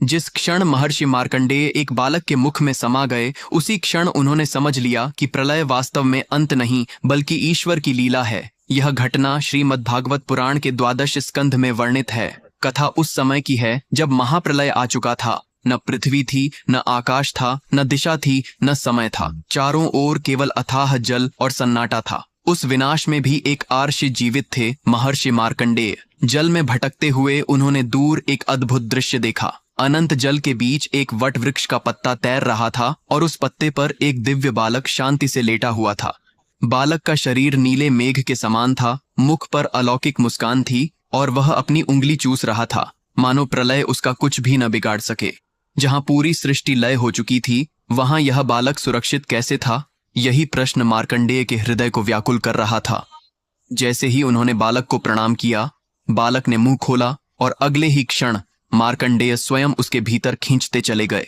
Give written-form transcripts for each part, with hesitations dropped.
जिस क्षण महर्षि मार्कंडेय एक बालक के मुख में समा गए, उसी क्षण उन्होंने समझ लिया कि प्रलय वास्तव में अंत नहीं बल्कि ईश्वर की लीला है। यह घटना श्रीमद् भागवत पुराण के 12 स्कंध में वर्णित है। कथा उस समय की है जब महाप्रलय आ चुका था। न पृथ्वी थी, न आकाश था, न दिशा थी, न समय था। चारों ओर केवल अथाह जल और सन्नाटा था। उस विनाश में भी एक आर्षि जीवित थे, महर्षि मार्कंडेय। जल में भटकते हुए उन्होंने दूर एक अद्भुत दृश्य देखा। अनंत जल के बीच एक वट वृक्ष का पत्ता तैर रहा था और उस पत्ते पर एक दिव्य बालक शांति से लेटा हुआ था। बालक का शरीर नीले मेघ के समान था, मुख पर अलौकिक मुस्कान थी और वह अपनी उंगली चूस रहा था, मानो प्रलय उसका कुछ भी न बिगाड़ सके। जहां पूरी सृष्टि लय हो चुकी थी, वहां यह बालक सुरक्षित कैसे था? यही प्रश्न मार्कंडेय के हृदय को व्याकुल कर रहा था। जैसे ही उन्होंने बालक को प्रणाम किया, बालक ने मुंह खोला और अगले ही क्षण मार्कंडेय स्वयं उसके भीतर खींचते चले गए।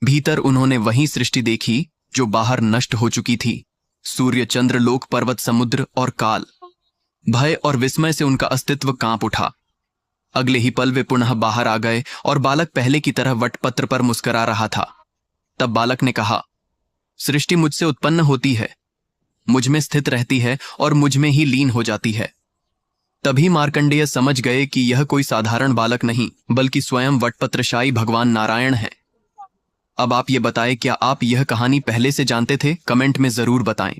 भीतर उन्होंने वही सृष्टि देखी जो बाहर नष्ट हो चुकी थी। सूर्य, चंद्र, लोक, पर्वत, समुद्र और काल। भय और विस्मय से उनका अस्तित्व कांप उठा। अगले ही पल वे पुनः बाहर आ गए और बालक पहले की तरह वटपत्र पर मुस्कुरा रहा था। तब बालक ने कहा, सृष्टि मुझसे उत्पन्न होती है, मुझ में स्थित रहती है और मुझ में ही लीन हो जाती है। तभी मार्कंडेय समझ गए कि यह कोई साधारण बालक नहीं बल्कि स्वयं वटपत्रशायी भगवान नारायण है। अब आप ये बताएं, क्या आप यह कहानी पहले से जानते थे? कमेंट में जरूर बताएं।